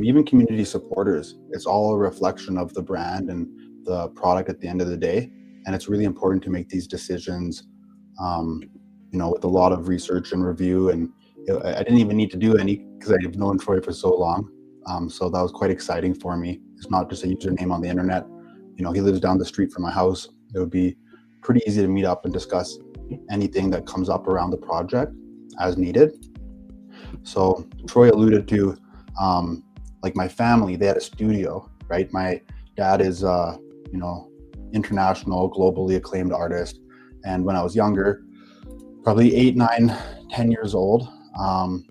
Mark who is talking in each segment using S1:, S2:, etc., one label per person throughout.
S1: even community supporters. It's all a reflection of the brand and the product at the end of the day. And it's really important to make these decisions, with a lot of research and review. And I didn't even need to do any because I've known Troy for so long. So that was quite exciting for me. It's not just a username on the internet. He lives down the street from my house. It would be pretty easy to meet up and discuss anything that comes up around the project as needed. So Troy alluded to, my family, they had a studio, right? My dad is, international, globally acclaimed artist. And when I was younger, probably 8, 9, 10 years old, about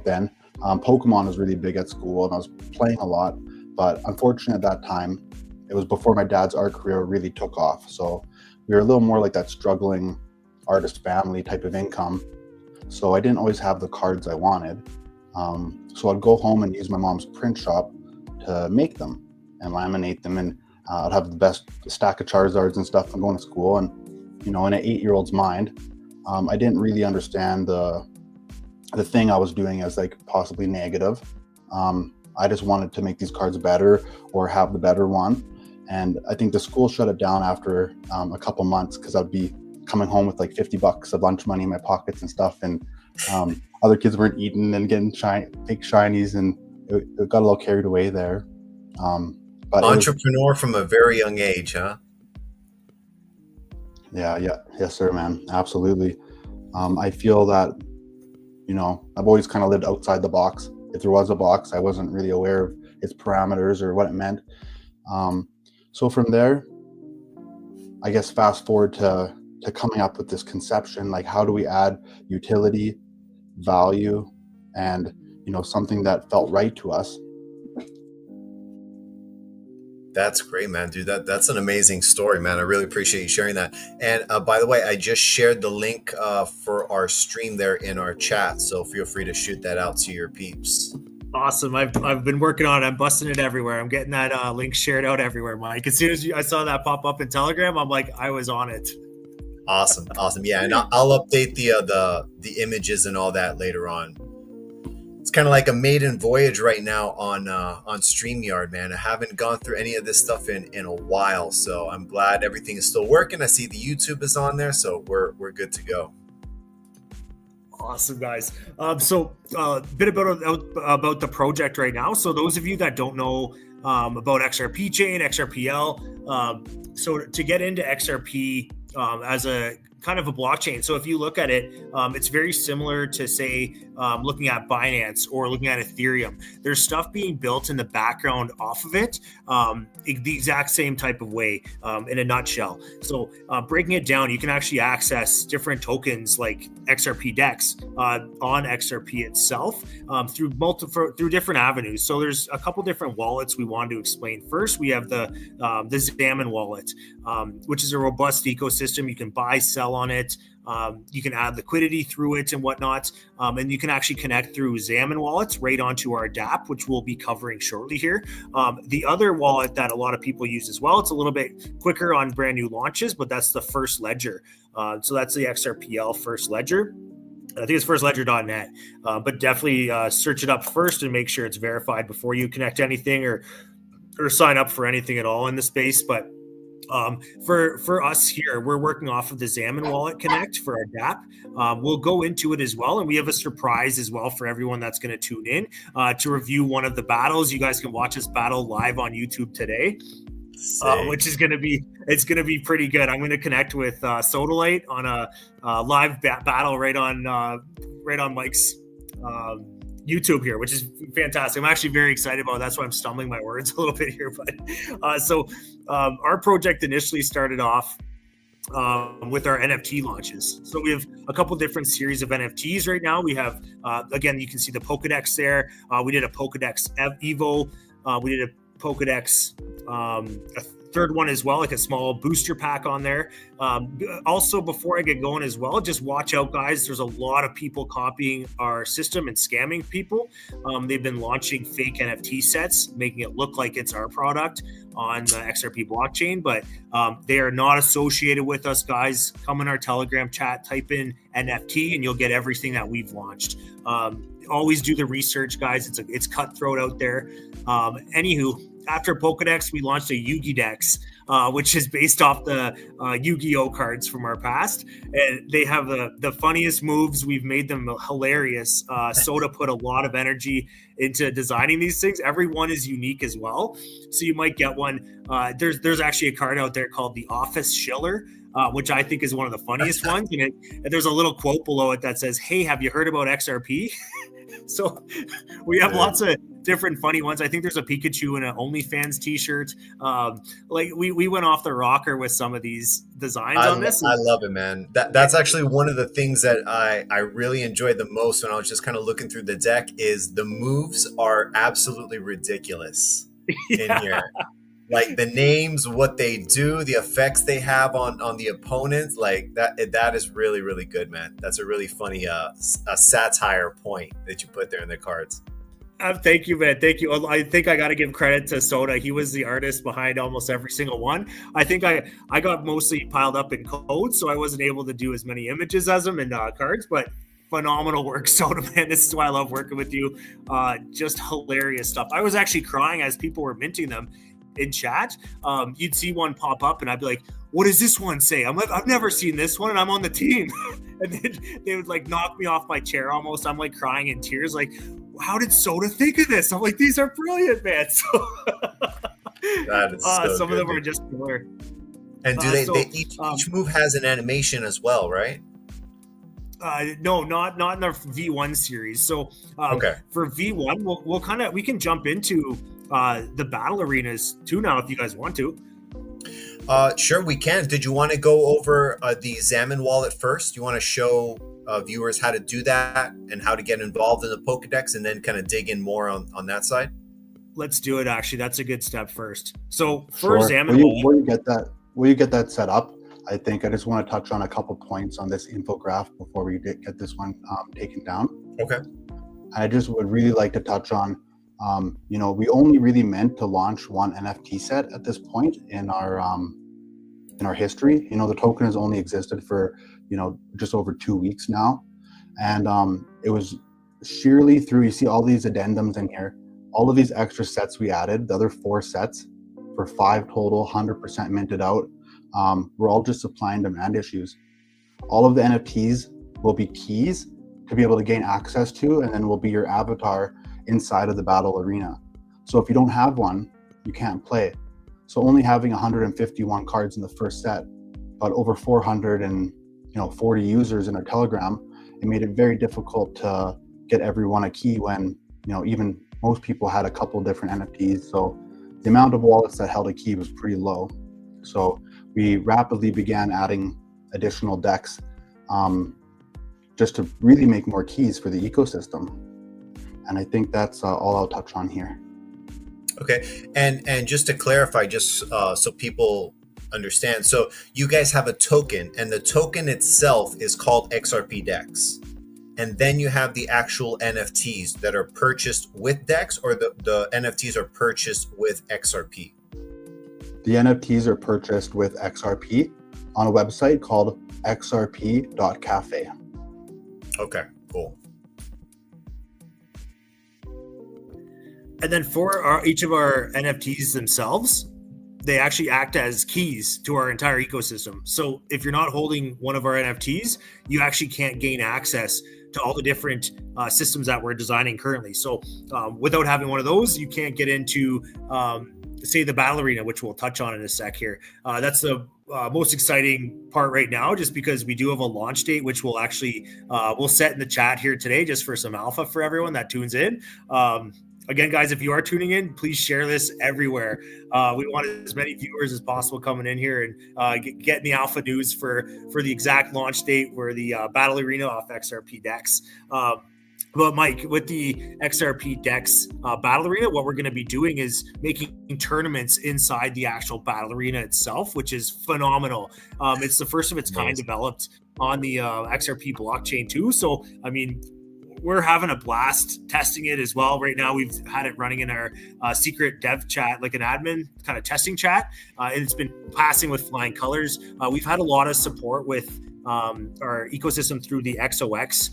S1: then, Pokemon was really big at school and I was playing a lot. But unfortunately at that time, it was before my dad's art career really took off. So we were a little more like that struggling artist family type of income. So I didn't always have the cards I wanted. So I'd go home and use my mom's print shop to make them and laminate them. And I'd have the best stack of Charizards and stuff. I'm going to school. And, in an 8-year-old's mind, I didn't really understand the thing I was doing as possibly negative. I just wanted to make these cards better or have the better one. And I think the school shut it down after a couple months because I'd be coming home with $50 of lunch money in my pockets and stuff. And other kids weren't eating and getting fake shinies, and it got a little carried away there. But
S2: entrepreneur from a very young age, huh?
S1: Yeah. Yes, sir, man. Absolutely. I feel that, I've always kind of lived outside the box. If there was a box, I wasn't really aware of its parameters or what it meant. So from there, I guess fast forward to coming up with this conception, how do we add utility, value, and, something that felt right to us.
S2: That's great, man, dude. That's an amazing story, man. I really appreciate you sharing that. And by the way, I just shared the link for our stream there in our chat. So feel free to shoot that out to your peeps.
S3: Awesome. I've been working on it. I'm busting it everywhere. I'm getting that link shared out everywhere, Mike. As soon as I saw that pop up in Telegram, I'm like, I was on it.
S2: Awesome. Yeah. And I'll update the images and all that later on. It's kind of like a maiden voyage right now on StreamYard, man. I haven't gone through any of this stuff in a while, so I'm glad everything is still working. I see the YouTube is on there, so we're good to go.
S3: Awesome, guys. So a bit about the project right now. So those of you that don't know about XRP Chain, XRPL, so to get into XRP as a kind of a blockchain. So if you look at it, it's very similar to, say, looking at Binance or looking at Ethereum. There's stuff being built in the background off of it, the exact same type of way, in a nutshell. So breaking it down, you can actually access different tokens like XRP Decks on XRP itself through different avenues. So there's a couple different wallets we wanted to explain. First, we have the XAMA wallet, which is a robust ecosystem. You can buy, sell on it. You can add liquidity through it and whatnot. And you can actually connect through XAMA wallets right onto our DApp, which we'll be covering shortly here. The other wallet that a lot of people use as well, it's a little bit quicker on brand new launches, but that's the First Ledger. So that's the XRPL First Ledger. I think it's firstledger.net, but definitely search it up first and make sure it's verified before you connect anything or sign up for anything at all in the space. But for us here, we're working off of the XAMA Wallet Connect for our DApp. We'll go into it as well, and we have a surprise as well for everyone that's going to tune in to review one of the battles. You guys can watch us battle live on YouTube today, which is going to be pretty good. I'm going to connect with Sodalite on a live battle right on Mike's YouTube here, which is fantastic. I'm actually very excited about it. That's why I'm stumbling my words a little bit here. But so our project initially started off with our NFT launches. So we have a couple different series of NFTs right now. We have, again, you can see the Pokedex there. We did a Pokedex Evo. We did a Pokedex, a third one as well, like a small booster pack on there. Also, before I get going as well, just watch out, guys. There's a lot of people copying our system and scamming people. They've been launching fake NFT sets, making it look like it's our product on the XRP blockchain, but they are not associated with us, guys. Come in our Telegram chat, type in NFT, and you'll get everything that we've launched. always do the research, guys. It's cutthroat out there. Anywho, after Pokedex, we launched a Yugi Decks, which is based off the Yu-Gi-Oh cards from our past. And they have the funniest moves. We've made them hilarious. Soda put a lot of energy into designing these things. Every one is unique as well. So you might get one. There's actually a card out there called the Office Schiller, which I think is one of the funniest ones. And there's a little quote below it that says, "Hey, have you heard about XRP?" So we have lots of different funny ones. I think there's a Pikachu and an OnlyFans t-shirt. Like we went off the rocker with some of these designs on this.
S2: I love it, man. That's actually one of the things that I really enjoyed the most when I was just kind of looking through the deck is the moves are absolutely ridiculous in here. Like the names, what they do, the effects they have on the opponents, like that is really, really good, man. That's a really funny a satire point that you put there in the cards.
S3: Thank you, man. Thank you. I think I got to give credit to Soda. He was the artist behind almost every single one. I think I got mostly piled up in code, so I wasn't able to do as many images as him and cards, but phenomenal work, Soda, man. This is why I love working with you. Just hilarious stuff. I was actually crying as people were minting them in chat. You'd see one pop up and I'd be like, what does this one say? I'm like, I've never seen this one and I'm on the team. And then they would like knock me off my chair almost. I'm like crying in tears, like, how did Soda think of this? I'm like, these are brilliant, man. So,
S2: that is so
S3: some
S2: good,
S3: of them
S2: dude.
S3: are just killer.
S2: And do they each move has an animation as well, right?
S3: No, not in our V1 series. So for V1, we can jump into the battle arenas too now if you guys want to.
S2: Sure, we can. Did you want to go over the Xamarin wallet first? You want to show viewers how to do that and how to get involved in the Pokedex and then kind of dig in more on that side?
S3: Let's do it, actually. That's a good step first. So
S1: Sure.
S3: Xamarin wallet,
S1: Will you get that set up? I think I just want to touch on a couple points on this infographic before we get this one taken down.
S2: Okay.
S1: I just would really like to touch on, we only really meant to launch one NFT set at this point in our history. The token has only existed for, just over 2 weeks now. And it was sheerly through, you see all these addendums in here, all of these extra sets we added, the other 4 sets for 5 total, 100% minted out. We're all just supply and demand issues. All of the NFTs will be keys to be able to gain access to, and then will be your avatar inside of the battle arena. So if you don't have one, you can't play. So only having 151 cards in the first set, but over 440 users in our Telegram, it made it very difficult to get everyone a key when, even most people had a couple different NFTs. So the amount of wallets that held a key was pretty low. So we rapidly began adding additional decks just to really make more keys for the ecosystem. And I think that's all I'll touch on here.
S2: Okay. And just to clarify, just so people understand, so you guys have a token and the token itself is called XRP Decks. And then you have the actual NFTs that are purchased with Decks, or the NFTs are purchased with XRP?
S1: The NFTs are purchased with XRP on a website called xrp.cafe.
S2: Okay, cool.
S3: and then for each of our NFTs themselves, they actually act as keys to our entire ecosystem. So if you're not holding one of our NFTs, you actually can't gain access to all the different systems that we're designing currently. So without having one of those, you can't get into, say, the battle arena, which we'll touch on in a sec here. That's the most exciting part right now, just because we do have a launch date, which we'll actually we'll set in the chat here today, just for some alpha for everyone that tunes in. Again, guys, if you are tuning in, please share this everywhere. We want as many viewers as possible coming in here and getting the alpha news for the exact launch date for the battle arena off XRP Decks. But Mike, with the XRP Decks battle arena, what we're going to be doing is making tournaments inside the actual battle arena itself, which is phenomenal. It's the first of its kind developed on the XRP blockchain too. So, I mean, we're having a blast testing it as well. Right now, we've had it running in our secret dev chat, like an admin kind of testing chat. And it's been passing with flying colors. We've had a lot of support with our ecosystem through the XOX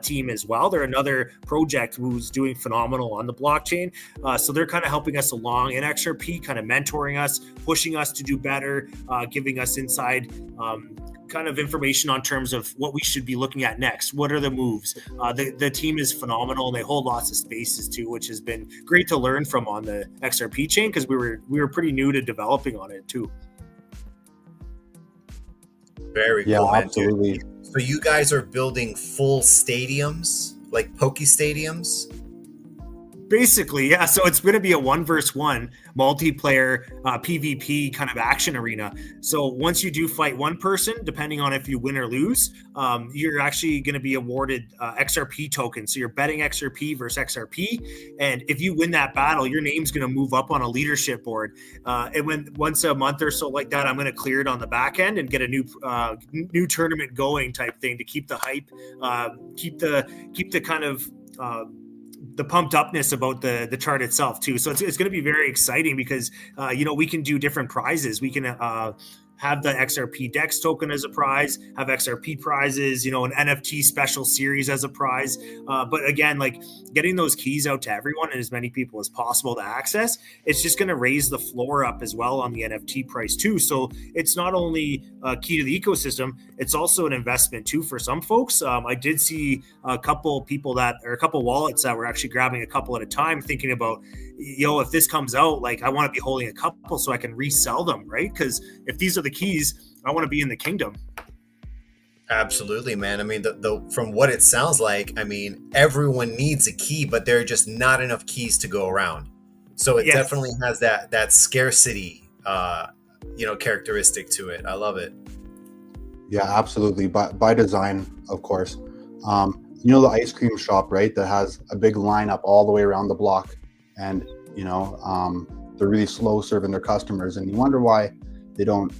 S3: team as well. They're another project who's doing phenomenal on the blockchain. So they're kind of helping us along in XRP, kind of mentoring us, pushing us to do better, giving us inside kind of information on terms of what we should be looking at next. What are the moves? The team is phenomenal, and they hold lots of spaces too, which has been great to learn from on the XRP chain, because we were pretty new to developing on it too.
S2: Very
S1: Yeah,
S2: cool, man,
S1: absolutely.
S2: dude. So you guys are building full stadiums, like Poke stadiums?
S3: Basically, yeah. So it's going to be a 1v1 multiplayer PvP kind of action arena. So once you do fight one person, depending on if you win or lose, you're actually going to be awarded XRP tokens. So you're betting XRP versus XRP, and if you win that battle, your name's going to move up on a leadership board. And once a month or so like that, I'm going to clear it on the back end and get a new tournament going type thing to keep the hype, keep the kind of the pumped upness about the chart itself too. So it's going to be very exciting because, we can do different prizes. We can have the XRP Decks token as a prize, have XRP prizes, an NFT special series as a prize. But again, like getting those keys out to everyone and as many people as possible to access, it's just going to raise the floor up as well on the NFT price too. So it's not only a key to the ecosystem, it's also an investment too for some folks. I did see a couple wallets that were actually grabbing a couple at a time, thinking about, if this comes out, like I want to be holding a couple so I can resell them, right? Because if these are the keys, I want to be in the kingdom.
S2: Absolutely, man. I mean, from what it sounds like, I mean, everyone needs a key, but there are just not enough keys to go around. So it definitely has that scarcity, characteristic to it. I love it.
S1: Yeah, absolutely. By design, of course. The ice cream shop, right? That has a big lineup all the way around the block, and they're really slow serving their customers, and you wonder why they don't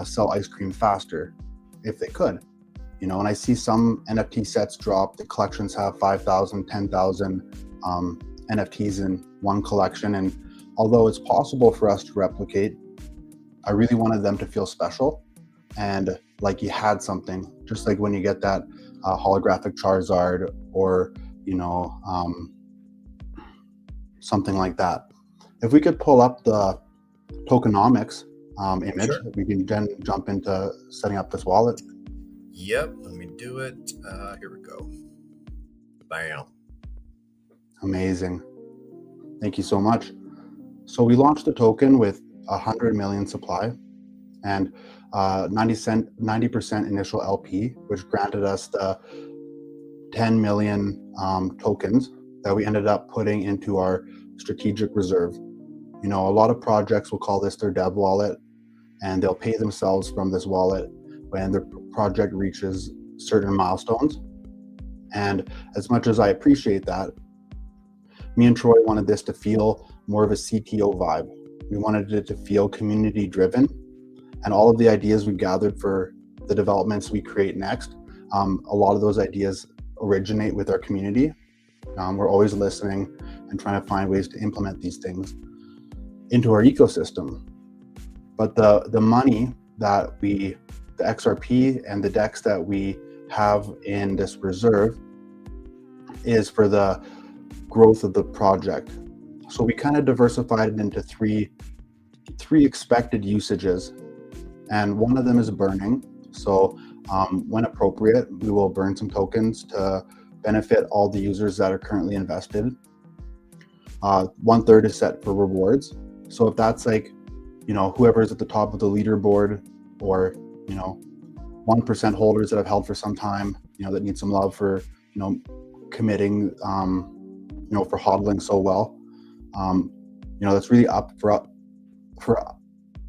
S1: sell ice cream faster if they could. And I see some NFT sets drop. The collections have 5,000, 10,000 NFTs in one collection, and although it's possible for us to replicate, I really wanted them to feel special and like you had something, just like when you get that holographic Charizard or something like that. If we could pull up the tokenomics image,
S2: Sure.
S1: we can then jump into setting up this wallet.
S2: Yep, let me do it. Here we go. Bam.
S1: Amazing. Thank you so much. So we launched the token with 100 million supply and 90% initial LP, which granted us the 10 million tokens that we ended up putting into our strategic reserve. A lot of projects will call this their dev wallet, and they'll pay themselves from this wallet when their project reaches certain milestones. And as much as I appreciate that, me and Troy wanted this to feel more of a CTO vibe. We wanted it to feel community driven, and all of the ideas we gathered for the developments we create next, a lot of those ideas originate with our community. We're always listening and trying to find ways to implement these things into our ecosystem. But the money that the XRP and the decks that we have in this reserve is for the growth of the project. So we kind of diversified it into three expected usages, and one of them is burning. So when appropriate, we will burn some tokens to benefit all the users that are currently invested. 1/3 is set for rewards. So if that's like, whoever's at the top of the leaderboard, or 1% holders that have held for some time, that need some love for committing, for hodling so well, that's really up for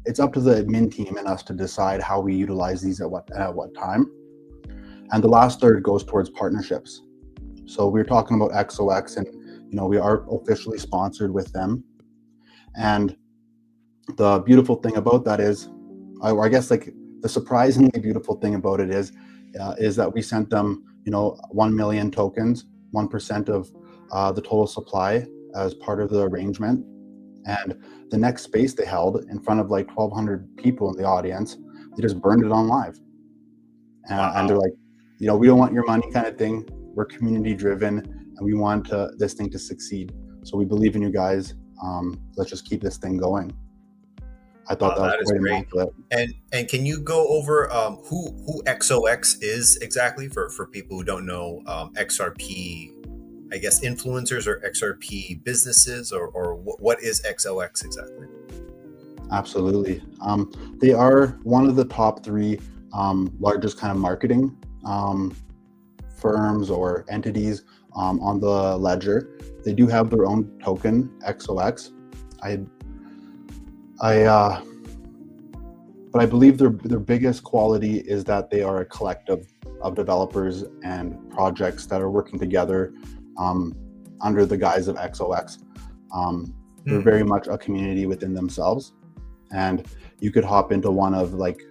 S1: it's up to the admin team and us to decide how we utilize these at what time. And the last third goes towards partnerships. So we're talking about XOX, and we are officially sponsored with them. And the beautiful thing about that is, or I guess like the surprisingly beautiful thing about it is that we sent them 1 million tokens, 1% of the total supply as part of the arrangement. And the next space they held in front of like 1,200 people in the audience, they just burned it on live. And they're like, we don't want your money kind of thing. We're community driven, and we want this thing to succeed. So we believe in you guys. Let's just keep this thing going. I thought that was quite immaculate.
S2: And can you go over who XOX is exactly for people who don't know? XRP, I guess, influencers or XRP businesses, or what is XOX exactly?
S1: Absolutely. They are one of the top 3 largest kind of marketing firms or entities on the ledger. They do have their own token, XOX. But I believe their biggest quality is that they are a collective of developers and projects that are working together under the guise of XOX. They're very much a community within themselves, and you could hop into one of like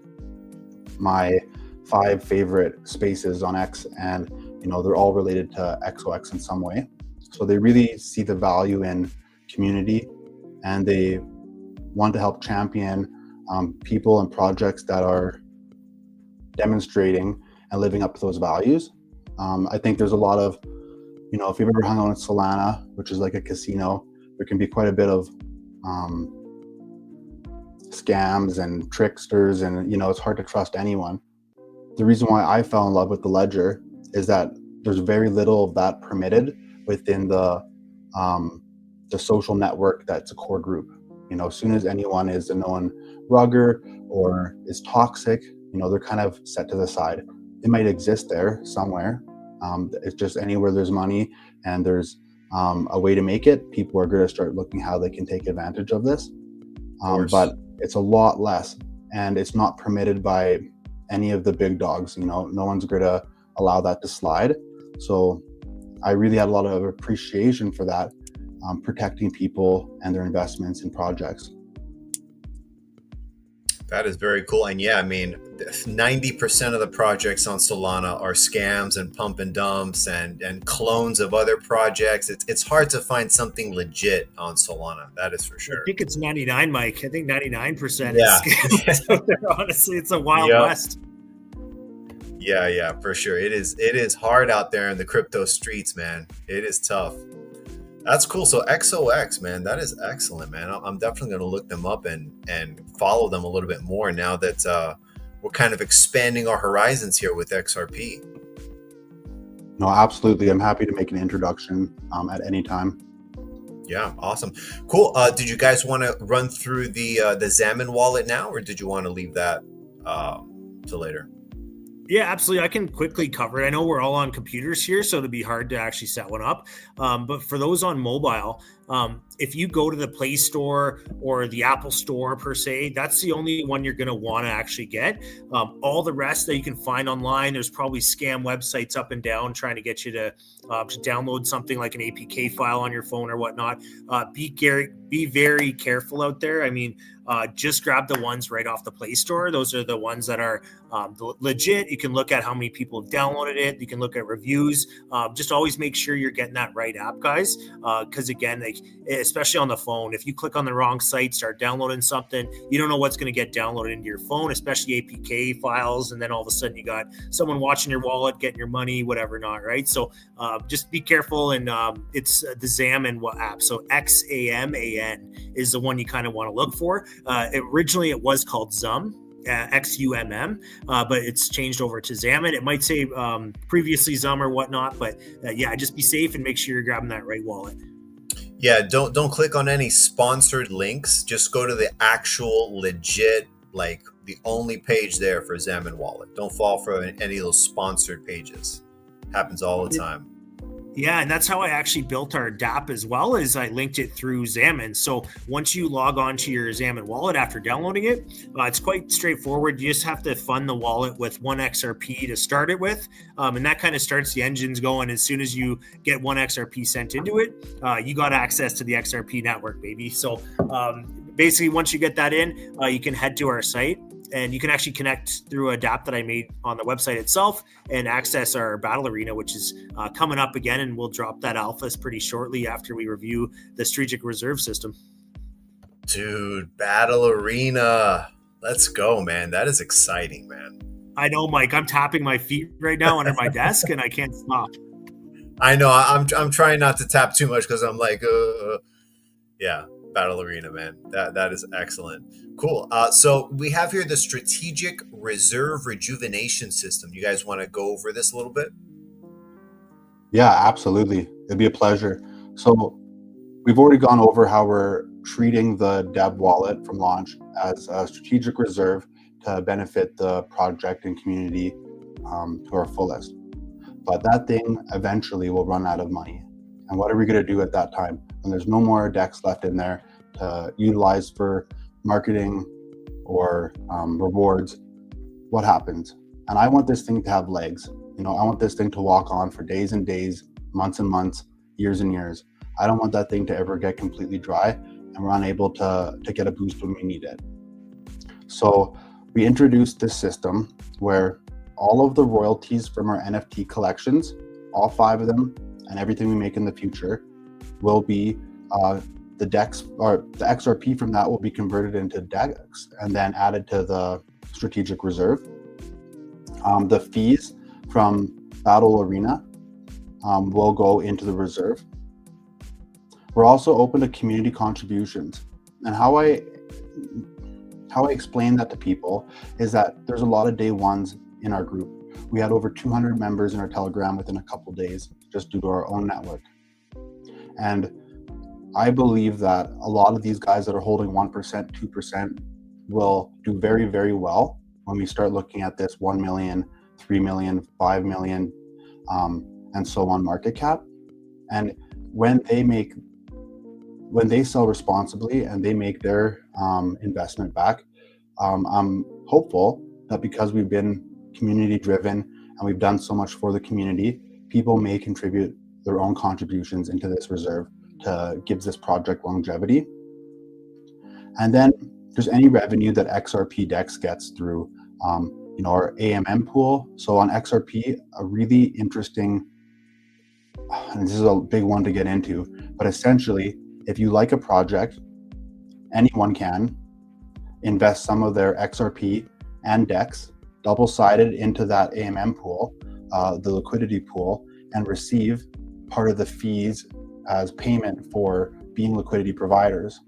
S1: my 5 favorite spaces on X, and they're all related to XOX in some way. So they really see the value in community, and they want to help champion people and projects that are demonstrating and living up to those values. I think there's a lot of, if you've ever hung out in Solana, which is like a casino, there can be quite a bit of scams and tricksters, and it's hard to trust anyone. The reason why I fell in love with the ledger is that there's very little of that permitted within the social network that's a core group. As soon as anyone is a known rugger or is toxic, they're kind of set to the side. It might exist there somewhere. It's just anywhere there's money and there's a way to make it, people are going to start looking how they can take advantage of this. But it's a lot less, and it's not permitted by any of the big dogs. No one's going to allow that to slide. So I really had a lot of appreciation for that, protecting people and their investments in projects.
S2: That is very cool. And yeah, 90% of the projects on Solana are scams and pump and dumps and clones of other projects. It's hard to find something legit on Solana. That is for sure.
S3: I think it's 99, Mike. I think 99% is scams out there. Honestly, it's a wild west.
S2: Yeah, for sure. It is hard out there in the crypto streets, man. It is tough. That's cool. So XOX, man, that is excellent, man. I'm definitely going to look them up and follow them a little bit more now that we're kind of expanding our horizons here with XRP.
S1: No, absolutely. I'm happy to make an introduction at any time.
S2: Yeah, awesome. Cool. Did you guys want to run through the Xamen wallet now, or did you want to leave that to later?
S3: Yeah, absolutely. I can quickly cover it. I know we're all on computers here, so it'd be hard to actually set one up. But for those on mobile, if you go to the Play Store or the Apple Store per se, that's the only one you're going to want to actually get. All the rest that you can find online, there's probably scam websites up and down trying to get you to download something like an APK file on your phone or whatnot. Be very careful out there. Just grab the ones right off the Play Store. Those are the ones that are legit. You can look at how many people have downloaded it. You can look at reviews. Just always make sure you're getting that right app, guys. Because again, especially on the phone, if you click on the wrong site, start downloading something, you don't know what's going to get downloaded into your phone, especially APK files. And then all of a sudden you got someone watching your wallet, getting your money, whatever not, right? So just be careful. And it's the Xamen app. So XAMAN is the one you kind of want to look for. Originally it was called XUMM, XUMM, but it's changed over to Xamen. It might say previously XUMM or whatnot, but just be safe and make sure you're grabbing that right wallet.
S2: Yeah, don't click on any sponsored links. Just go to the actual legit, like the only page there for Xamen wallet. Don't fall for any of those sponsored pages. Happens all the time.
S3: Yeah, and that's how I actually built our DApp as well, as I linked it through Xamen. So once you log on to your Xamen wallet after downloading it, it's quite straightforward. You just have to fund the wallet with 1 XRP to start it with. And that kind of starts the engines going. As soon as you get 1 XRP sent into it, you got access to the XRP network, baby. So basically, once you get that in, you can head to our site. And you can actually connect through a DApp that I made on the website itself and access our battle arena, which is coming up again. And we'll drop that alphas pretty shortly after we review the strategic reserve system.
S2: Dude, battle arena. Let's go, man. That is exciting, man.
S3: I know, Mike. I'm tapping my feet right now under my desk and I can't stop.
S2: I know. I'm trying not to tap too much because I'm like, yeah, Battle Arena, man. That is excellent. Cool. So we have here the Strategic Reserve Rejuvenation System. You guys want to go over this a little bit?
S1: Yeah, absolutely. It'd be a pleasure. So we've already gone over how we're treating the dev wallet from launch as a strategic reserve to benefit the project and community to our fullest. But that thing eventually will run out of money. And what are we going to do at that time when there's no more decks left in there to utilize for marketing or rewards? What happens? And I want this thing to have legs. You know, I want this thing to walk on for days and days, months and months, years and years. I don't want that thing to ever get completely dry and we're unable to get a boost when we need it. So we introduced this system where all of the royalties from our NFT collections, all 5 of them, and everything we make in the future will be the decks, or the XRP from that will be converted into decks and then added to the strategic reserve. The fees from Battle Arena will go into the reserve. We're also open to community contributions. And how I explain that to people is that there's a lot of day ones in our group. We had over 200 members in our Telegram within a couple days, just due to our own network. And I believe that a lot of these guys that are holding 1%, 2% will do very, very well when we start looking at this 1 million, 3 million, 5 million, and so on market cap. And when they sell responsibly and they make their investment back, I'm hopeful that because we've been community driven and we've done so much for the community, people may contribute their own contributions into this reserve to give this project longevity. And then there's any revenue that XRP Decks gets through our AMM pool. So on XRP, a really interesting, and this is a big one to get into, but essentially, if you like a project, anyone can invest some of their XRP and DEX double-sided into that AMM pool, the liquidity pool, and receive part of the fees as payment for being liquidity providers.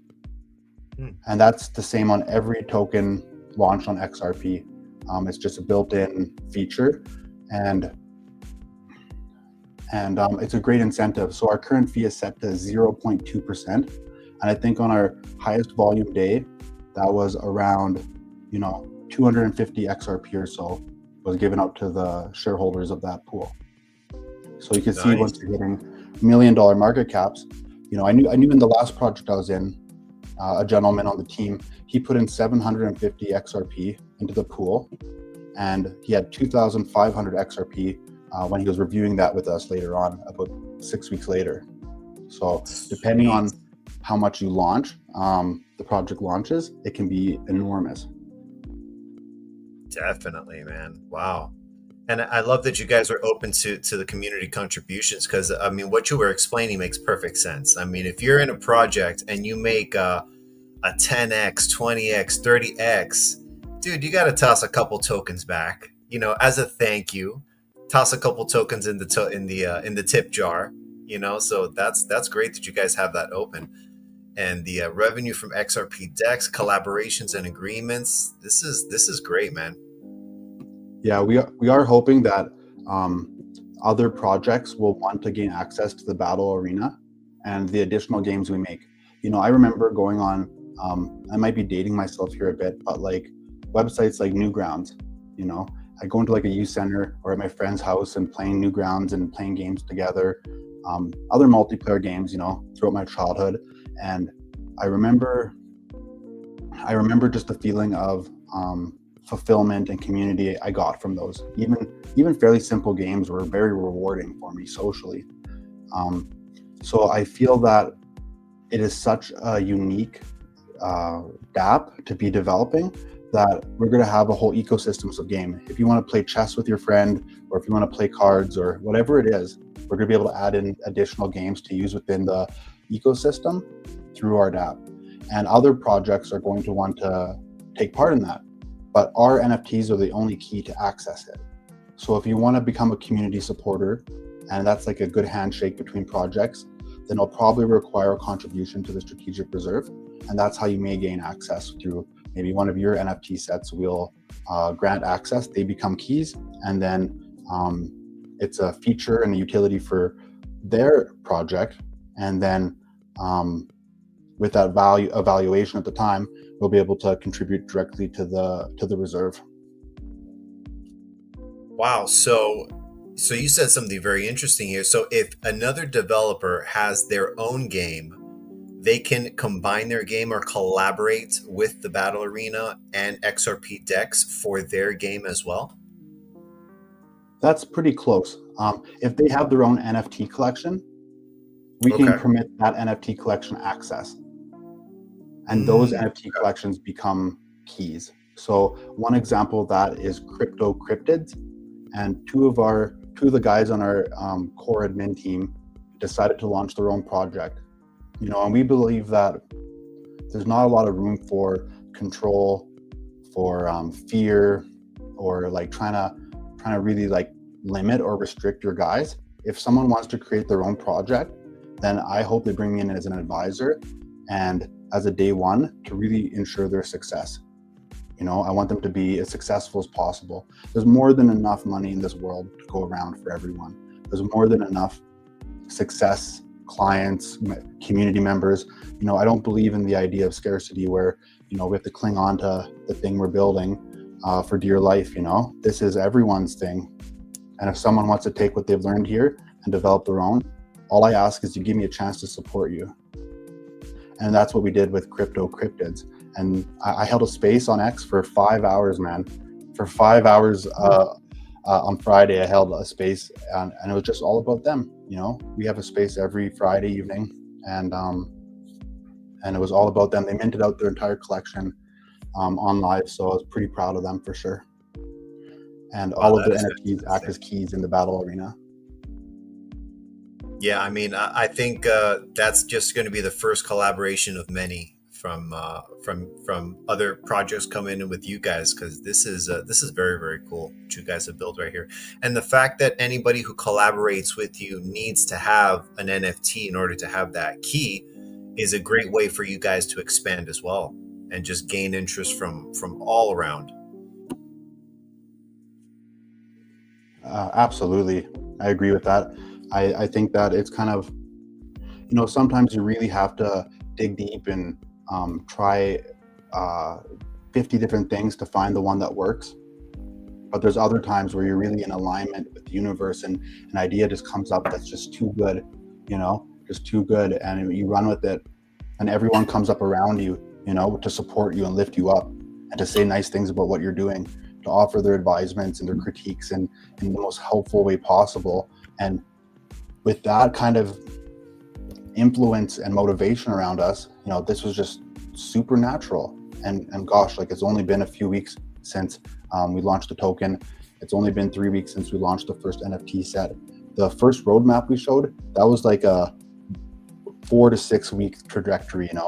S1: And that's the same on every token launched on XRP. It's just a built-in feature, and it's a great incentive. So our current fee is set to 0.2%, and I think on our highest volume day, that was around 250 XRP or so was given out to the shareholders of that pool. So you can see once you're getting $1 million market caps, I knew in the last project I was in, a gentleman on the team, he put in 750 XRP into the pool, and he had 2,500 XRP when he was reviewing that with us later on, about 6 weeks later. So depending on how much you launch, the project launches, it can be enormous.
S2: Definitely, man. Wow. And I love that you guys are open to the community contributions, because I mean, what you were explaining makes perfect sense. I mean, if you're in a project and you make a 10x, 20x, 30x, dude, you got to toss a couple tokens back, as a thank you. Toss a couple tokens in the tip jar, So that's great that you guys have that open. And the revenue from XRP Decks, collaborations and agreements. This is great, man.
S1: Yeah, we are hoping that other projects will want to gain access to the Battle Arena and the additional games we make. I remember going on, I might be dating myself here a bit, but like websites like Newgrounds, I go into like a youth center or at my friend's house and playing Newgrounds and playing games together, other multiplayer games, throughout my childhood. And I remember just the feeling of fulfillment and community I got from those. Even fairly simple games were very rewarding for me socially. So I feel that it is such a unique DApp to be developing that we're going to have a whole ecosystem of game. If you want to play chess with your friend, or if you want to play cards or whatever it is, we're going to be able to add in additional games to use within the ecosystem through our DApp. And other projects are going to want to take part in that. But our NFTs are the only key to access it. So if you want to become a community supporter, and that's like a good handshake between projects, then it'll probably require a contribution to the strategic reserve. And that's how you may gain access through maybe one of your NFT sets will grant access, they become keys, and then it's a feature and a utility for their project. And then with that value evaluation at the time, we'll be able to contribute directly to the reserve.
S2: Wow. So you said something very interesting here. So if another developer has their own game, they can combine their game or collaborate with the Battle Arena and XRP Decks for their game as well?
S1: That's pretty close. If they have their own NFT collection, we can permit that NFT collection access. And those NFT collections become keys. So one example of that is CryptoCryptids. And two of the guys on our core admin team decided to launch their own project. And we believe that there's not a lot of room for control, for fear, or like trying to really like limit or restrict your guys. If someone wants to create their own project, then I hope they bring me in as an advisor and as a day one to really ensure their success. I want them to be as successful as possible. There's more than enough money in this world to go around for everyone. There's more than enough success, clients, community members. I don't believe in the idea of scarcity where, we have to cling on to the thing we're building for dear life. This is everyone's thing. And if someone wants to take what they've learned here and develop their own, all I ask is you give me a chance to support you. And that's what we did with CryptoCryptids. And I held a space on X for 5 hours, man. For 5 hours on Friday, I held a space, and it was just all about them. We have a space every Friday evening, and it was all about them. They minted out their entire collection on live, so I was pretty proud of them for sure. And all of the NFTs act as keys in the Battle Arena.
S2: Yeah, I mean, I think that's just going to be the first collaboration of many from other projects coming in with you guys, because this is very, very cool what you guys have built right here. And the fact that anybody who collaborates with you needs to have an NFT in order to have that key is a great way for you guys to expand as well and just gain interest from all around.
S1: Absolutely, I agree with that. I think that it's kind of, sometimes you really have to dig deep and try 50 different things to find the one that works. But there's other times where you're really in alignment with the universe and an idea just comes up that's just too good, just too good. And you run with it and everyone comes up around you, to support you and lift you up and to say nice things about what you're doing, to offer their advisements and their critiques in the most helpful way possible. And with that kind of influence and motivation around us, this was just supernatural. And gosh, like it's only been a few weeks since we launched the token. It's only been 3 weeks since we launched the first NFT set. The first roadmap we showed, that was like a 4 to 6 week trajectory, and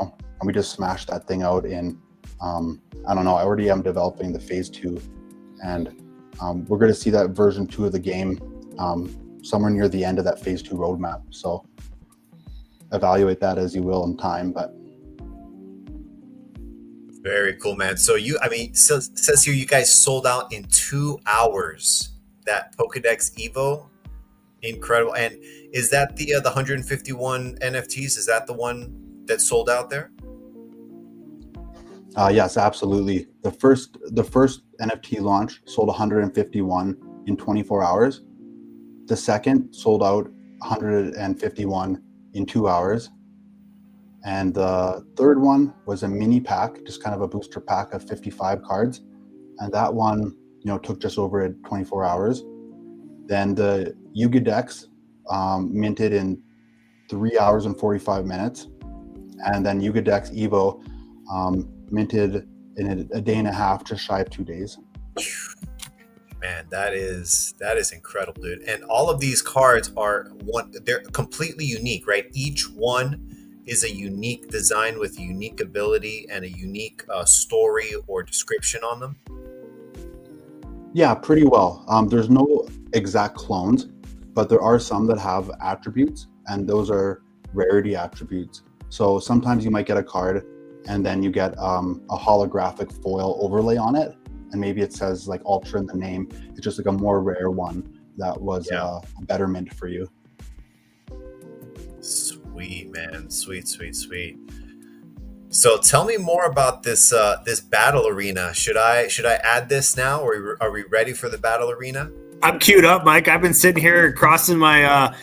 S1: we just smashed that thing out in, I don't know, I already am developing the phase 2, and we're going to see that version 2 of the game somewhere near the end of that phase 2 roadmap. So evaluate that as you will in time, but
S2: very cool, man. So says here you guys sold out in 2 hours that Pokédex Evo. Incredible. And is that the 151 NFTs? Is that the one that sold out there?
S1: Yes, absolutely. The first NFT launch sold 151 in 24 hours. The second sold out 151 in 2 hours. And the third one was a mini pack, just kind of a booster pack of 55 cards. And that one, took just over 24 hours. Then the Yuga Decks minted in 3 hours and 45 minutes. And then Yuga Decks Evo minted in a day and a half, just shy of 2 days.
S2: Man, that is incredible, dude. And all of these cards they're completely unique, right? Each one is a unique design with a unique ability and a unique story or description on them.
S1: Yeah, pretty well. There's no exact clones. but there are some that have attributes, and those are rarity attributes. So sometimes you might get a card and then you get a holographic foil overlay on it, and maybe it says like Ultra in the name. It's just like a more rare one that was a better mint for you.
S2: Sweet, man. Sweet. So tell me more about this this battle arena. Should I add this now, or are we ready for the battle arena?
S3: I'm queued up, Mike. I've been sitting here crossing my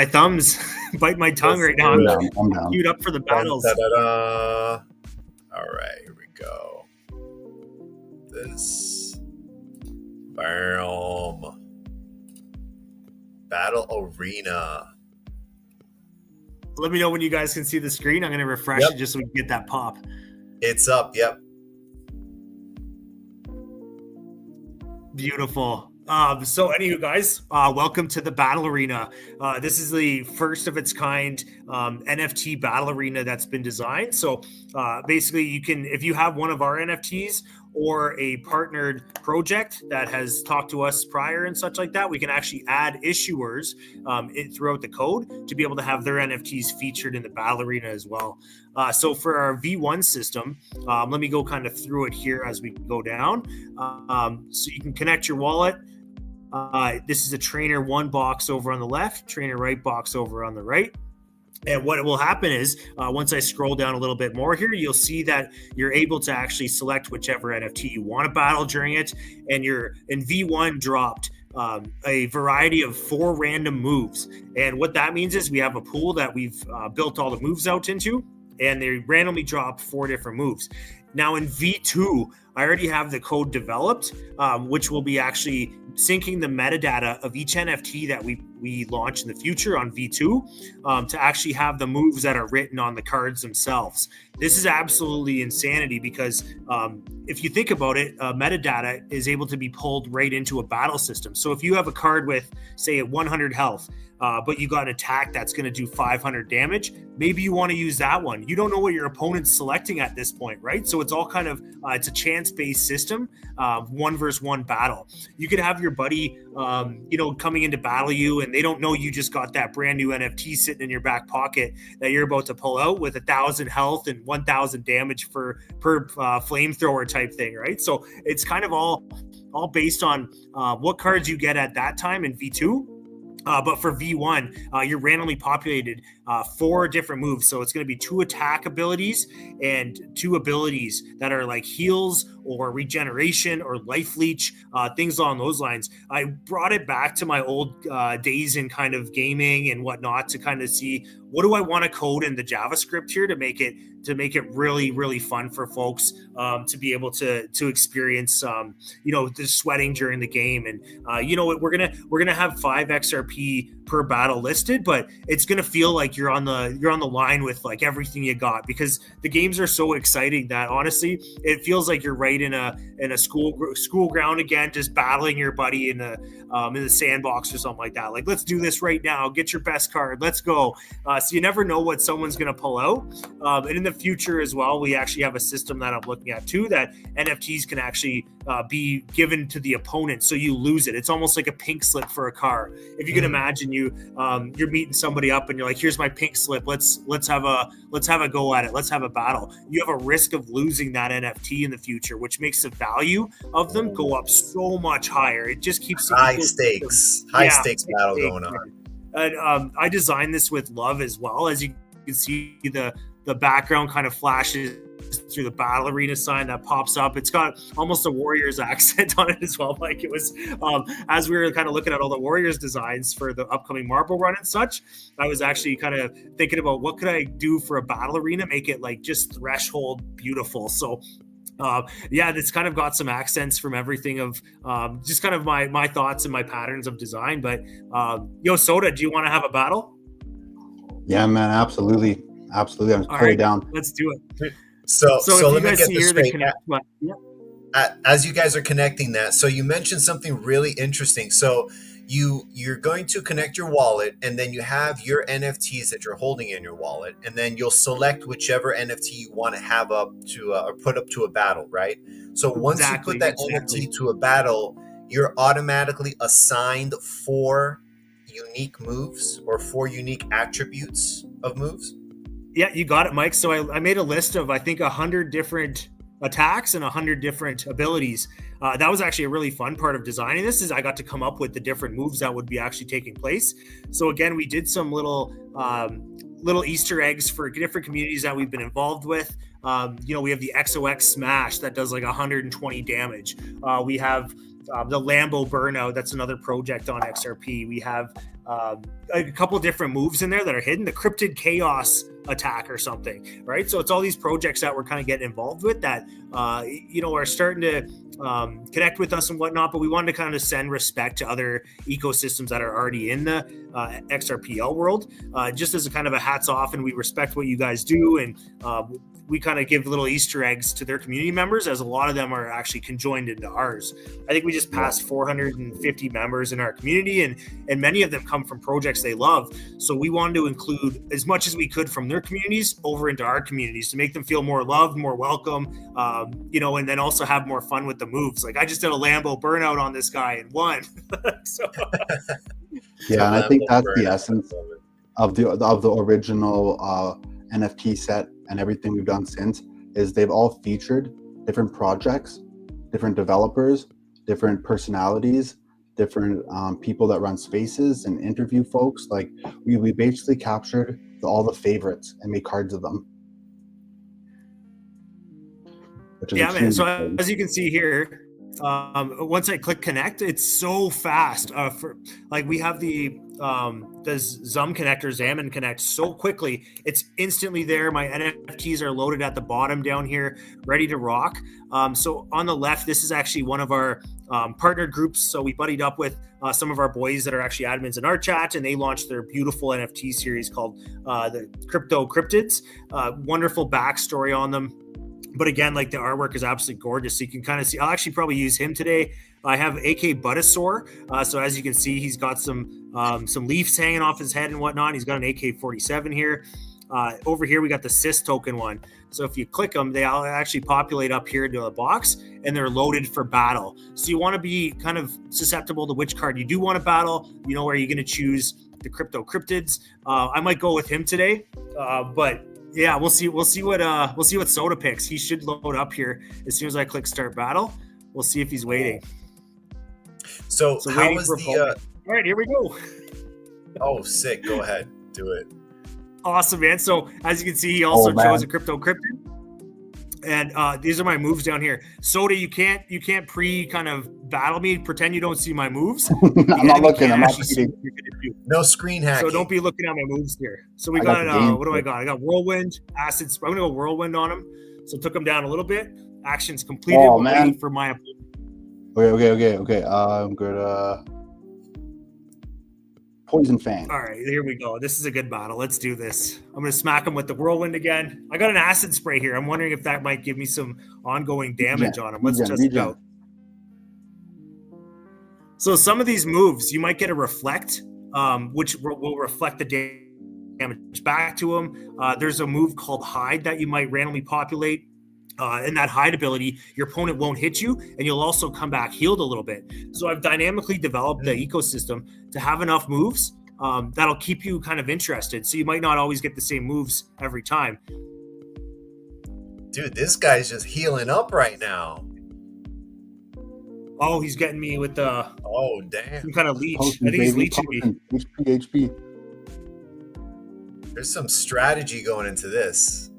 S3: thumbs, biting my tongue right now. I'm down. Queued up for the battles.
S2: Da-da-da. All right, here we go. This battle arena.
S3: Let me know when you guys can see the screen. I'm going to refresh it just so we can get that pop.
S2: It's up. Yep.
S3: Beautiful. So anywho, guys, welcome to the battle arena. This is the first of its kind NFT battle arena that's been designed. So basically you can, if you have one of our NFTs or a partnered project that has talked to us prior and such like that, we can actually add issuers throughout the code to be able to have their NFTs featured in the battle arena as well. So for our V1 system, let me go kind of through it here as we go down. So you can connect your wallet. This is a trainer 1 box over on the left, trainer right box over on the right. And what will happen is once I scroll down a little bit more here, you'll see that you're able to actually select whichever NFT you want to battle during it. And V1 dropped a variety of 4 random moves. And what that means is we have a pool that we've built all the moves out into, and they randomly drop 4 different moves. Now in V2, I already have the code developed, which will be actually syncing the metadata of each NFT that we launch in the future on V2 to actually have the moves that are written on the cards themselves. This is absolutely insanity because if you think about it, metadata is able to be pulled right into a battle system. So if you have a card with, say, 100 health, but you got an attack that's going to do 500 damage, maybe you want to use that one. You don't know what your opponent's selecting at this point, right? So it's all kind of, it's a chance-based system, 1v1 battle. You could have your buddy, coming in to battle you, and they don't know you just got that brand new NFT sitting in your back pocket that you're about to pull out with 1,000 health and 1,000 damage per flamethrower type thing, right? So it's kind of all based on what cards you get at that time in V2. But for V1, you're randomly populated 4 different moves. So it's going to be 2 attack abilities and 2 abilities that are like heals or regeneration or life leech, things along those lines. I brought it back to my old days in kind of gaming and whatnot to kind of see what do I want to code in the JavaScript here to make it really, really fun for folks to be able to experience, the sweating during the game. And we're gonna have 5 XRP per battle listed, but it's gonna feel like you're on the line with like everything you got, because the games are so exciting that honestly it feels like you're right in a school ground again, just battling your buddy in the sandbox or something like that. Like, let's do this right now. Get your best card. Let's go. So you never know what someone's going to pull out. And in the future as well, we actually have a system that I'm looking at too, that NFTs can actually be given to the opponent, so you lose it. It's almost like a pink slip for a car. If you can imagine, you're meeting somebody up and you're like, here's my pink slip. Let's have a go at it. Let's have a battle. You have a risk of losing that NFT in the future, which makes the value of them go up so much higher. It just keeps
S2: high stakes battle going on.
S3: And I designed this with love as well. As you can see, the background kind of flashes through the battle arena sign that pops up. It's got almost a Warriors accent on it as well. Like, it was as we were kind of looking at all the Warriors designs for the upcoming Marble run and such, I was actually kind of thinking about what could I do for a battle arena, make it like just threshold beautiful. So it's kind of got some accents from everything of just kind of my thoughts and my patterns of design. But Soda, do you want to have a battle?
S1: Yeah, man, absolutely. I'm totally down.
S3: Let's do it.
S2: So let me get this straight. As you guys are connecting that, so you mentioned something really interesting. So you're going to connect your wallet, and then you have your NFTs that you're holding in your wallet, and then you'll select whichever NFT you want to have up to or put up to a battle, right? So once you put that NFT to a battle, you're automatically assigned for unique moves or 4 unique attributes of moves?
S3: Yeah, you got it, Mike. So I made a list of, I think, 100 different attacks and 100 different abilities. That was actually a really fun part of designing this, is I got to come up with the different moves that would be actually taking place. So again, we did some little Easter eggs for different communities that we've been involved with. We have the XOX Smash that does like 120 damage. We have the Lambo Burnout. That's another project on XRP. We have a couple different moves in there that are hidden. The Cryptid Chaos attack or something, right? So it's all these projects that we're kind of getting involved with that, are starting to connect with us and whatnot, but we wanted to kind of send respect to other ecosystems that are already in the XRPL world, just as a kind of a hats off, and we respect what you guys do, and we kind of give little Easter eggs to their community members, as a lot of them are actually conjoined into ours. I think we just passed 450 members in our community, and many of them come from projects they love. So we wanted to include as much as we could from their communities over into our communities to make them feel more loved, more welcome, and then also have more fun with the moves. Like I just did a Lambo Burnout on this guy and won. So
S1: yeah, and I think that's the essence of the original NFT set, and everything we've done since is they've all featured different projects, different developers, different personalities, different people that run spaces and interview folks. Like we basically captured all the favorites and made cards of them.
S3: Yeah, man. So as you can see here, once I click connect, it's so fast. We have the Zum connector, Xamin Connect, so quickly. It's instantly there. My NFTs are loaded at the bottom down here, ready to rock. So on the left, this is actually one of our partner groups. So we buddied up with some of our boys that are actually admins in our chat, and they launched their beautiful NFT series called the Crypto Cryptids. Wonderful backstory on them. But again, like the artwork is absolutely gorgeous. So you can kind of see, I'll actually probably use him today. I have AK Buttasaur. So as you can see, he's got some leaves hanging off his head and whatnot. He's got an AK-47 here. Over here, we got the Sys token one. So if you click them, they all actually populate up here into a box, and they're loaded for battle. So you want to be kind of susceptible to which card you do want to battle. You know, where you're going to choose the Crypto Cryptids. I might go with him today, but yeah, we'll see what Soda picks. He should load up here as soon as I click start battle. We'll see if he's waiting.
S2: So how was the
S3: all right, here we go.
S2: Oh, sick. Go ahead. Do it.
S3: Awesome, man. So as you can see, he also chose a Crypto Cryptid. And these are my moves down here. Soda, you can't pre kind of battle me, pretend you don't see my moves.
S1: I'm not looking. I'm not reading.
S2: No screen hacking.
S3: So don't be looking at my moves here. So we got what do I got? I got Whirlwind, Acid Spray. I'm gonna go Whirlwind on him. So took him down a little bit. Action's completed.
S1: Oh, man.
S3: For my opponent.
S1: Okay. I'm good. Poison Fang.
S3: All right, here we go. This is a good battle. Let's do this. I'm going to smack him with the Whirlwind again. I got an Acid Spray here. I'm wondering if that might give me some ongoing damage on him. Let's test it out. So some of these moves, you might get a Reflect, which will reflect the damage back to him. There's a move called Hide that you might randomly populate. In that hide ability, your opponent won't hit you, and you'll also come back healed a little bit. So I've dynamically developed the ecosystem to have enough moves that'll keep you kind of interested. So you might not always get the same moves every time.
S2: Dude, this guy's just healing up right now.
S3: Oh, he's getting me with the...
S2: Oh, damn.
S3: Some kind of leech. I think he's leeching me.
S1: HP.
S2: There's some strategy going into this.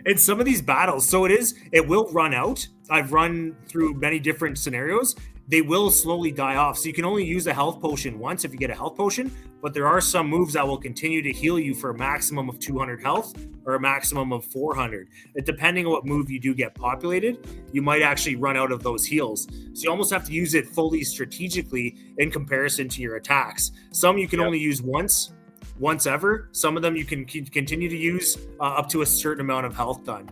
S3: In some of these battles, so it will run out. I've run through many different scenarios. They will slowly die off. So you can only use a health potion once if you get a health potion, but there are some moves that will continue to heal you for a maximum of 200 health or a maximum of 400. Depending on what move you do get populated, you might actually run out of those heals. So you almost have to use it fully strategically in comparison to your attacks. Some you can only use once ever. Some of them you can continue to use up to a certain amount of health done.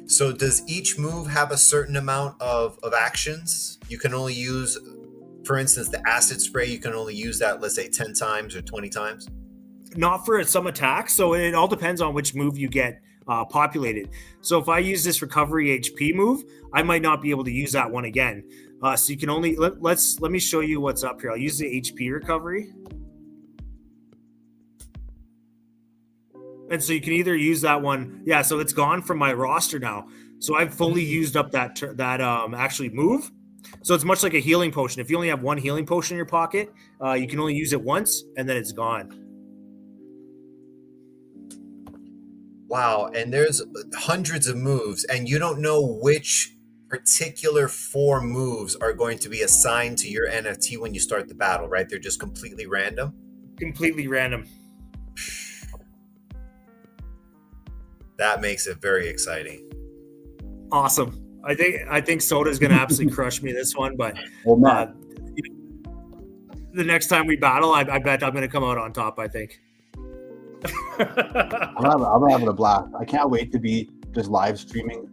S2: So does each move have a certain amount of actions? You can only use, for instance, the Acid Spray, you can only use that, let's say 10 times or 20 times?
S3: Not for some attacks. So it all depends on which move you get populated. So if I use this recovery HP move, I might not be able to use that one again. So you can only let me show you what's up here. I'll use the HP recovery. And so you can either use that one. Yeah, so it's gone from my roster now. So I've fully used up that actually move. So it's much like a healing potion. If you only have one healing potion in your pocket, you can only use it once and then it's gone.
S2: Wow, and there's hundreds of moves, and you don't know which particular 4 moves are going to be assigned to your NFT when you start the battle, right? They're just completely random?
S3: Completely random.
S2: That makes it very exciting.
S3: Awesome. I think Soda's going to absolutely crush me this one, but the next time we battle, I bet I'm going to come out on top, I think.
S1: I'm having a blast. I can't wait to be just live streaming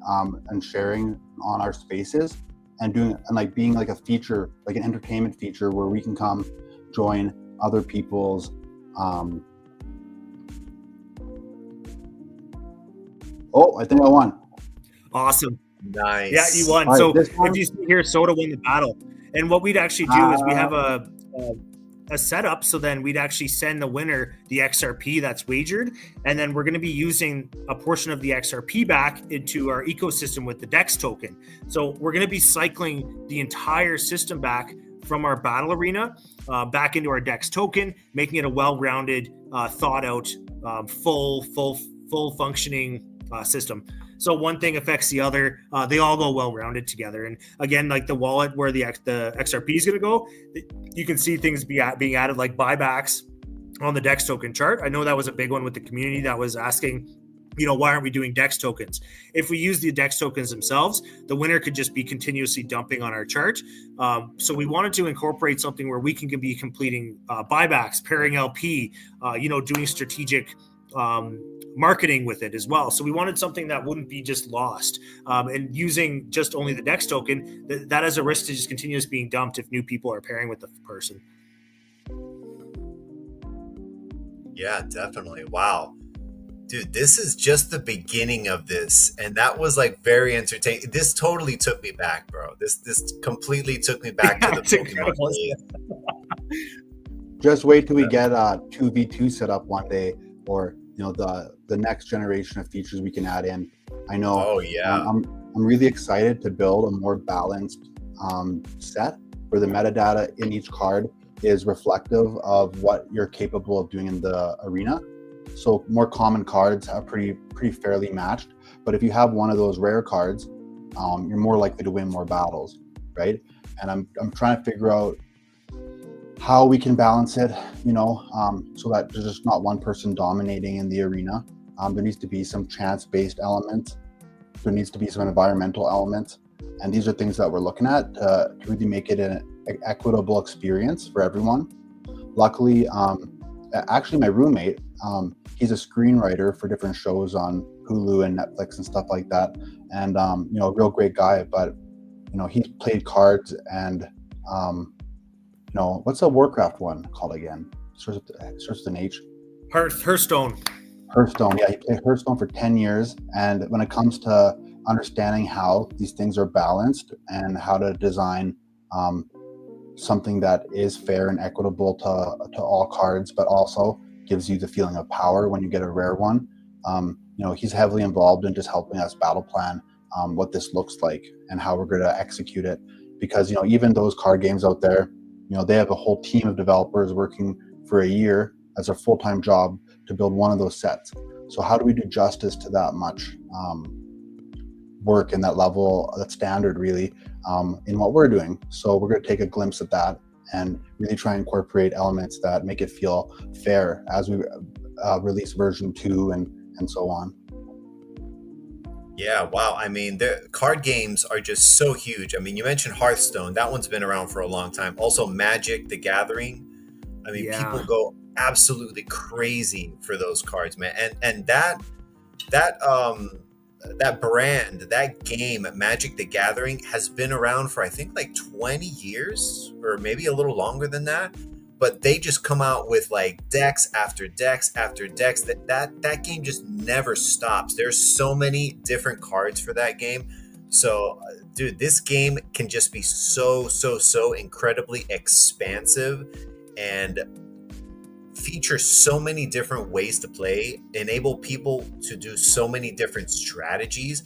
S1: and sharing on our spaces and being like a feature, like an entertainment feature where we can come join other people's Oh, I think I won.
S3: Awesome.
S2: Nice.
S3: Yeah, you won.
S1: All
S3: so
S1: right,
S3: if you see here, Soda won the battle. And what we'd actually do is we have a setup. So then we'd actually send the winner the XRP that's wagered. And then we're going to be using a portion of the XRP back into our ecosystem with the Dex token. So we're going to be cycling the entire system back from our battle arena back into our Dex token, making it a well-rounded, thought out, full functioning system. So one thing affects the other. They all go well-rounded together. And again, like the wallet where the XRP is going to go, you can see things being added like buybacks on the Dex token chart. I know that was a big one with the community that was asking, why aren't we doing Dex tokens? If we use the Dex tokens themselves, the winner could just be continuously dumping on our chart. So we wanted to incorporate something where we can be completing buybacks, pairing LP, doing strategic marketing with it as well. So we wanted something that wouldn't be just lost, and using just only the Dex token that has a risk to just continuous being dumped if new people are pairing with the person.
S2: Yeah, definitely. Wow. Dude, this is just the beginning of this, and that was like very entertaining. This totally took me back, bro. This completely took me back to the Pokemon days.
S1: Just wait till we get 2v2 set up one day, or the next generation of features we can add in. I know.
S2: Oh yeah.
S1: I'm really excited to build a more balanced set where the metadata in each card is reflective of what you're capable of doing in the arena. So more common cards are pretty fairly matched. But if you have one of those rare cards, you're more likely to win more battles, right? And I'm trying to figure out how we can balance it, so that there's just not one person dominating in the arena. There needs to be some chance-based elements. There needs to be some environmental elements. And these are things that we're looking at to really make it an equitable experience for everyone. Luckily, actually my roommate, he's a screenwriter for different shows on Hulu and Netflix and stuff like that. And, a real great guy, but, he's played cards and, what's a Warcraft one called again? Starts with an H.
S3: Hearthstone.
S1: Hearthstone, yeah, he played Hearthstone for 10 years. And when it comes to understanding how these things are balanced and how to design something that is fair and equitable to all cards, but also gives you the feeling of power when you get a rare one. He's heavily involved in just helping us battle plan what this looks like and how we're going to execute it. Because, even those card games out there, they have a whole team of developers working for a year as a full-time job to build one of those sets. So how do we do justice to that much work and that level, that standard really, in what we're doing? So we're going to take a glimpse at that and really try and incorporate elements that make it feel fair as we release version 2 and so on.
S2: Yeah, wow. I mean, the card games are just so huge. I mean, you mentioned Hearthstone. That one's been around for a long time. Also, Magic: The Gathering. I mean, people go absolutely crazy for those cards, man. And that brand, that game, Magic: The Gathering, has been around for I think like 20 years, or maybe a little longer than that. but they just come out with like decks after decks after decks. That game just never stops. There's so many different cards for that game. So, dude, this game can just be so incredibly expansive and feature so many different ways to play, enable people to do so many different strategies.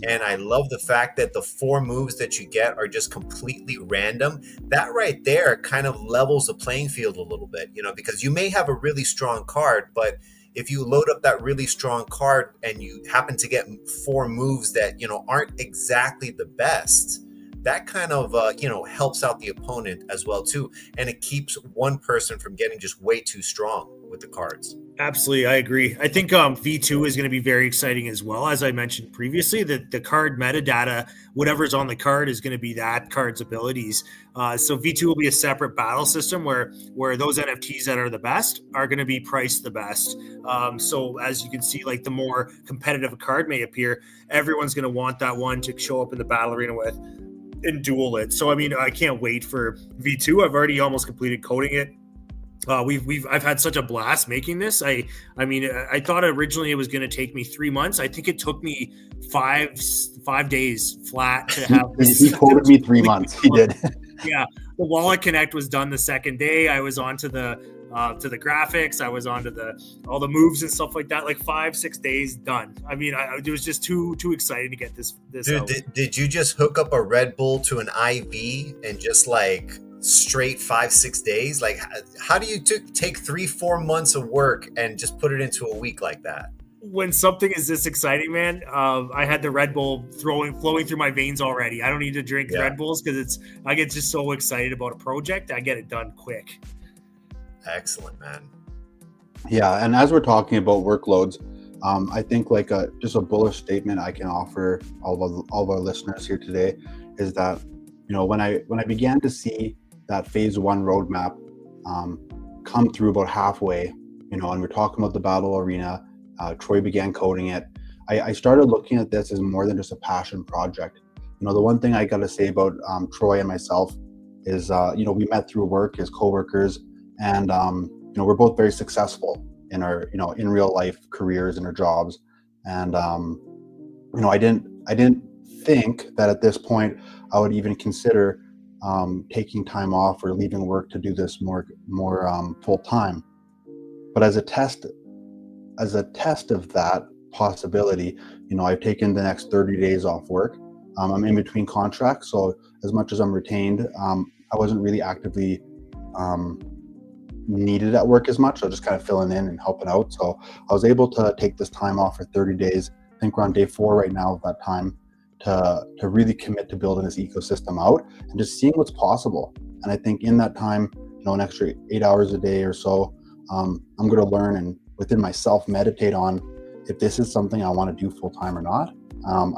S2: And I love the fact that the 4 moves that you get are just completely random. That right there kind of levels the playing field a little bit, because you may have a really strong card, but if you load up that really strong card and you happen to get 4 moves that, aren't exactly the best, that kind of, helps out the opponent as well too. And it keeps one person from getting just way too strong with the cards.
S3: Absolutely, I agree. I think V2 is going to be very exciting as well. As I mentioned previously, that the card metadata, whatever's on the card, is going to be that card's abilities. So V2 will be a separate battle system where those NFTs that are the best are going to be priced the best. So as you can see, like the more competitive a card may appear, everyone's going to want that one to show up in the battle arena with and duel it. So I mean, I can't wait for V2. I've already almost completed coding it. I've had such a blast making this. I mean, I thought originally it was going to take me 3 months. I think it took me five days flat to have this.
S1: He quoted me 3 months. He did.
S3: Yeah. The Wallet Connect was done the second day. I was onto the graphics. I was onto all the moves and stuff like that. Like 5-6 days done. I mean, it was just too exciting to get this.
S2: Dude, did you just hook up a Red Bull to an IV and just like straight 5-6 days? Like, how do you take 3-4 months of work and just put it into a week like that?
S3: When something is this exciting, man, I had the Red Bull flowing through my veins already. I don't need to drink Red Bulls because I get just so excited about a project. I get it done quick.
S2: Excellent, man.
S1: Yeah, and as we're talking about workloads, I think like just a bullish statement I can offer all of our listeners here today is that, when I began to see that phase 1 roadmap come through about halfway, and we're talking about the battle arena, Troy began coding it. I started looking at this as more than just a passion project. The one thing I got to say about Troy and myself is, we met through work as coworkers, and we're both very successful in our, in real life careers and our jobs. And I didn't think that at this point I would even consider taking time off or leaving work to do this more full time. But as a test of that possibility, I've taken the next 30 days off work. I'm in between contracts, so as much as I'm retained, I wasn't really actively needed at work as much. So just kind of filling in and helping out. So I was able to take this time off for 30 days. I think we're on day 4 right now of that time to really commit to building this ecosystem out and just seeing what's possible. And I think in that time, an extra 8 hours a day or so, I'm going to learn and within myself meditate on if this is something I want to do full time or not.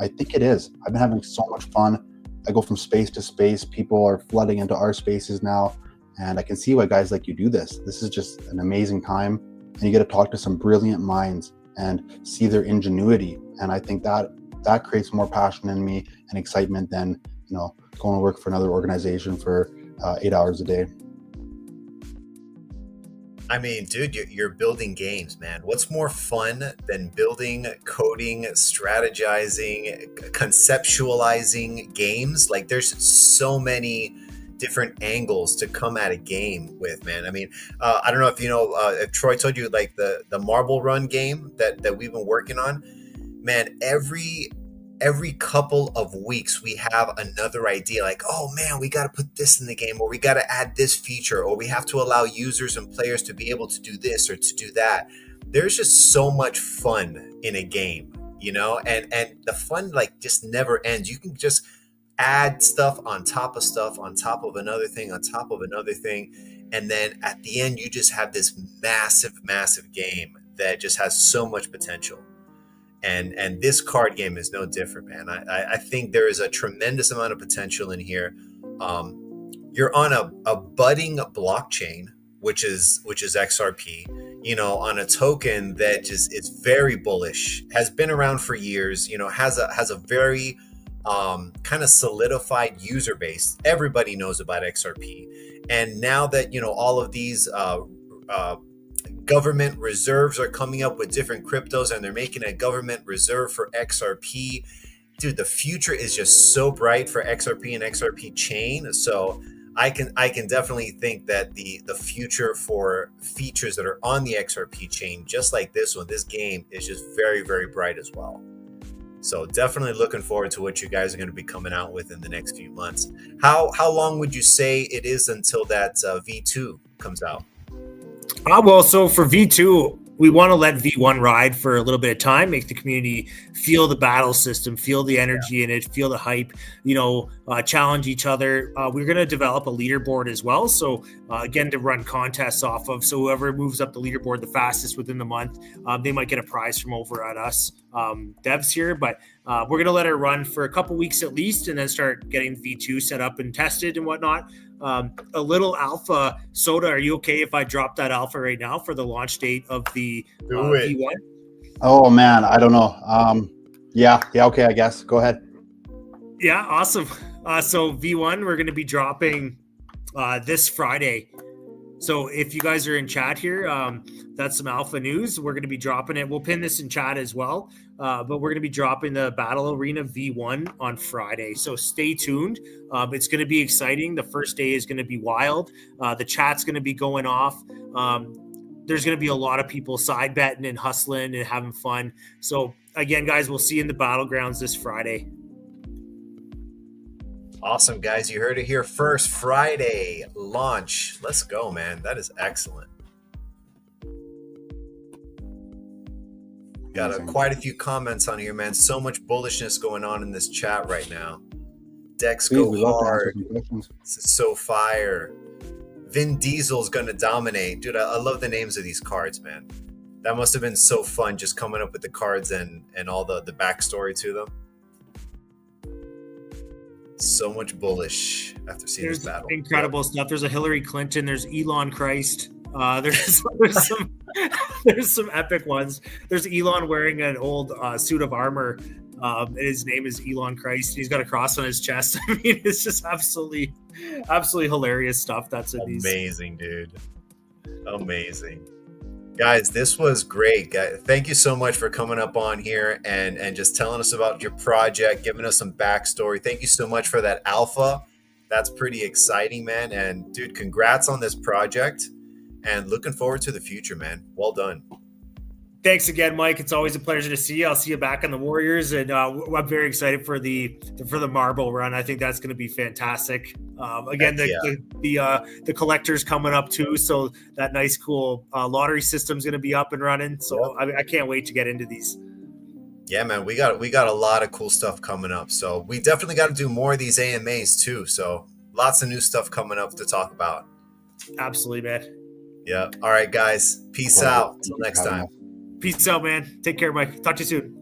S1: I think it is. I've been having so much fun. I go from space to space. People are flooding into our spaces now. And I can see why guys like you do this. This is just an amazing time. And you get to talk to some brilliant minds and see their ingenuity. And I think that creates more passion in me and excitement than, going to work for another organization for 8 hours a day.
S2: I mean, dude, you're building games, man. What's more fun than building, coding, strategizing, conceptualizing games? Like, there's so many different angles to come at a game with, man. I mean, I don't know if if Troy told you, like the Marble Run game that we've been working on, man. Every couple of weeks we have another idea, like, oh man, we got to put this in the game, or we got to add this feature, or we have to allow users and players to be able to do this or to do that. There's just so much fun in a game, and the fun like just never ends. You can just add stuff on top of stuff, on top of another thing, on top of another thing. And then at the end, you just have this massive game that just has so much potential. And this card game is no different, man. I think there is a tremendous amount of potential in here. You're on a budding blockchain, which is XRP, on a token that just is very bullish, has been around for years, has a very kind of solidified user base. Everybody knows about XRP. And now that, all of these government reserves are coming up with different cryptos, and they're making a government reserve for XRP, dude, the future is just so bright for XRP and XRP chain. So I can definitely think that the future for features that are on the XRP chain, just like this one, this game, is just very, very bright as well. So definitely looking forward to what you guys are going to be coming out with in the next few months. How long would you say it is until that V2 comes out?
S3: Well, so for V2, we want to let V1 ride for a little bit of time, make the community feel the battle system, feel the energy in it, feel the hype, challenge each other. We're going to develop a leaderboard as well. So again, to run contests off of. So whoever moves up the leaderboard the fastest within the month, they might get a prize from over at us devs here. But we're going to let it run for a couple weeks at least, and then start getting V2 set up and tested and whatnot. A little alpha. Soda, are you okay if I drop that alpha right now for the launch date of the V1?
S1: Oh man, I don't know. Yeah, okay, I guess. Go ahead.
S3: Yeah, awesome. So V1, we're going to be dropping this Friday. So if you guys are in chat here, that's some alpha news. We're going to be dropping it. We'll pin this in chat as well. But we're going to be dropping the Battle Arena V1 on Friday. So stay tuned. It's going to be exciting. The first day is going to be wild. The chat's going to be going off. There's going to be a lot of people side betting and hustling and having fun. So again, guys, we'll see you in the battlegrounds this Friday.
S2: Awesome, guys. You heard it here first. Friday launch. Let's go, man. That is excellent. Got quite a few comments on here, man. So much bullishness going on in this chat right now. Decks go hard. This is so fire. Vin Diesel's going to dominate. Dude, I love the names of these cards, man. That must have been so fun just coming up with the cards and all the backstory to them. So much bullish after seeing this battle.
S3: Incredible stuff. There's a Hillary Clinton. There's Elon Christ. There's some epic ones. There's Elon wearing an old suit of armor. His name is Elon Christ. He's got a cross on his chest. I mean, it's just absolutely hilarious stuff. That's
S2: amazing, dude. Amazing. Guys, this was great. Thank you so much for coming up on here and just telling us about your project, giving us some backstory. Thank you so much for that alpha. That's pretty exciting, man. And dude, congrats on this project and looking forward to the future, man. Well done.
S3: Thanks again, Mike. It's always a pleasure to see you. I'll see you back on the Warriors, and I'm very excited for the marble run. I think that's going to be fantastic. Again, the collector's coming up too, so that nice, cool lottery system's going to be up and running. So I can't wait to get into these.
S2: Yeah, man, we got a lot of cool stuff coming up. So we definitely got to do more of these AMAs too. So lots of new stuff coming up to talk about.
S3: Absolutely, man.
S2: Yeah. All right, guys. Peace out. Until next time.
S3: Peace out, man. Take care, Mike. Talk to you soon.